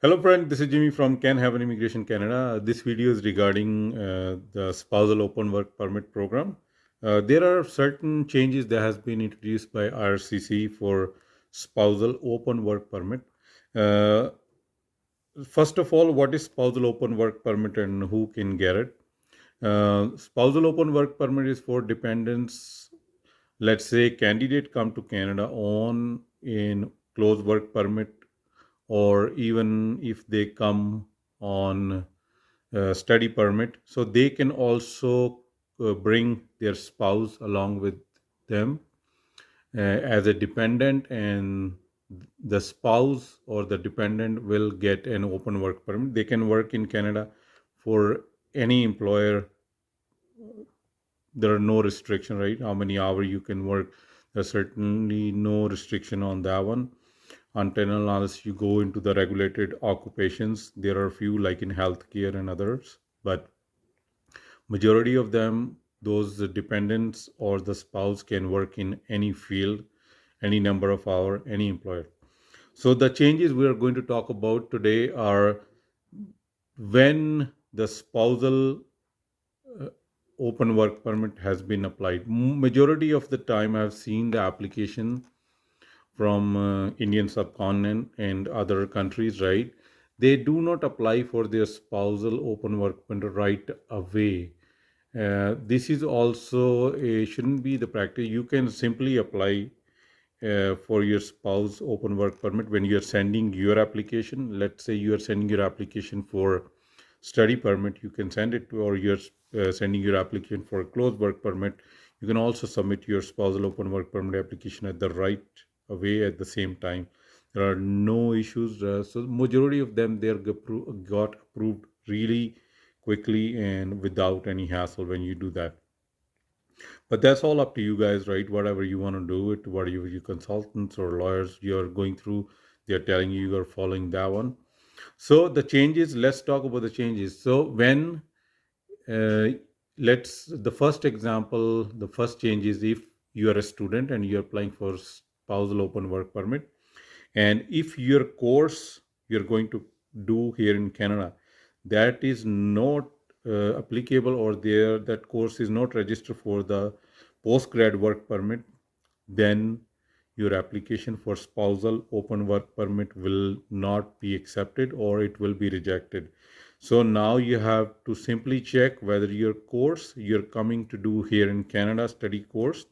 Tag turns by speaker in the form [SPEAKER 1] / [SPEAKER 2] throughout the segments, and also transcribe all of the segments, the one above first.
[SPEAKER 1] Hello, friend. This is Jimmy from Can Have an Immigration Canada. This video is regarding the Spousal Open Work Permit program. There are certain changes that has been introduced by RCC for Spousal Open Work Permit. Uh, First of all, what is Spousal Open Work Permit and who can get it? Spousal Open Work Permit is for dependents. Let's say candidate come to Canada on in closed work permit, or even if they come on study permit, so they can also bring their spouse along with them as a dependent, and the spouse or the dependent will get an open work permit. They can work in Canada for any employer. There are no restriction, right? How many hours you can work, there's certainly no restriction on that one, until and unless you go into the regulated occupations. There are a few like in healthcare and others, but majority of them, those dependents or the spouse can work in any field, any number of hour, any employer. So the changes we are going to talk about today are when the spousal open work permit has been applied. Majority of the time I've seen the application from Indian subcontinent and other countries, right? They do not apply for their spousal open work permit right away. This is also shouldn't be the practice. You can simply apply for your spouse open work permit when you are sending your application. Let's say you are sending your application for study permit, you can send it to, or you're sending your application for a closed work permit. You can also submit your spousal open work permit application at the right away at the same time. There are no issues. So majority of them got approved really quickly and without any hassle when you do that. But that's all up to you guys, right? Whatever you want to do it, whatever your consultants or lawyers you're going through, they're telling you you're following that one. So the changes, let's talk about the changes. So when uh, let's the first example, the first change is if you are a student and you're applying for spousal open work permit, and if your course you're going to do here in Canada, that is not applicable, or there that course is not registered for the postgrad work permit, then your application for spousal open work permit will not be accepted or it will be rejected. So now you have to simply check whether your course you're coming to do here in Canada, study course,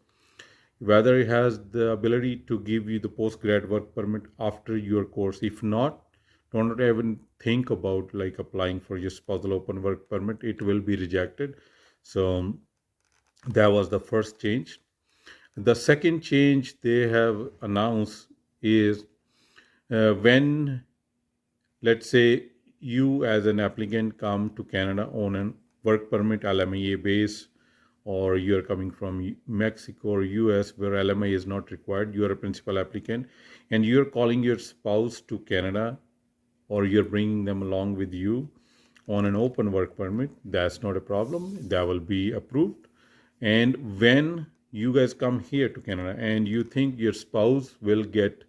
[SPEAKER 1] whether it has the ability to give you the postgrad work permit after your course. If not, don't even think about like applying for your spousal open work permit. It will be rejected. So that was the first change. The second change they have announced is when, let's say, you as an applicant come to Canada on a work permit LMIA base, or you're coming from Mexico or US where LMI is not required, you're a principal applicant, and you're calling your spouse to Canada, or you're bringing them along with you on an open work permit, that's not a problem. That will be approved. And when you guys come here to Canada and you think your spouse will get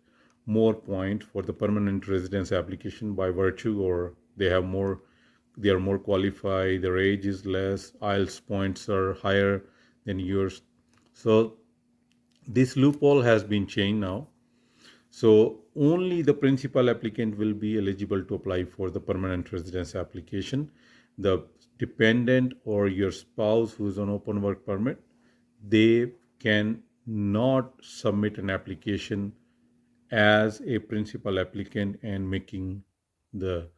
[SPEAKER 1] more points for the permanent residence application by virtue, or they are more qualified, their age is less, IELTS points are higher than yours. So this loophole has been changed now. So only the principal applicant will be eligible to apply for the permanent residence application. The dependent or your spouse who is on open work permit, they can not submit an application as a principal applicant and making the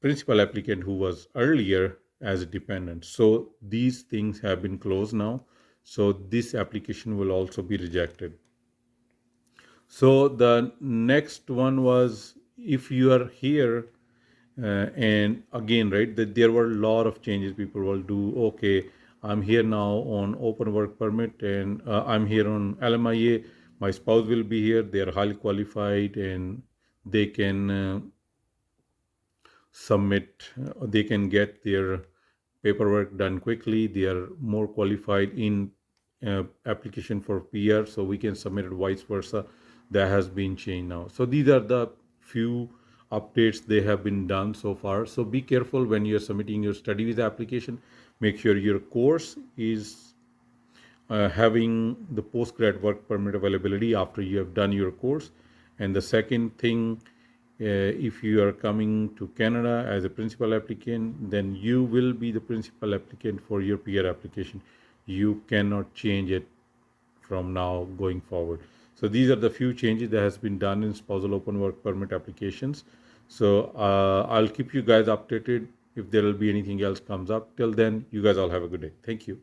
[SPEAKER 1] principal applicant who was earlier as a dependent. So these things have been closed now. So this application will also be rejected. So the next one was if you are here, and again, right, that there were a lot of changes people will do. Okay, I'm here now on open work permit, and I'm here on LMIA. My spouse will be here. They are highly qualified, and they can submit. They can get their paperwork done quickly. They are more qualified in application for PR, so we can submit it vice versa. That has been changed now. So these are the few updates they have been done so far. So be careful when you're submitting your study visa application. Make sure your course is having the postgrad work permit availability after you have done your course. And the second thing, if you are coming to Canada as a principal applicant, then you will be the principal applicant for your PR application. You cannot change it from now going forward. So these are the few changes that has been done in spousal open work permit applications. So I'll keep you guys updated if there will be anything else comes up. Till then, you guys all have a good day. Thank you.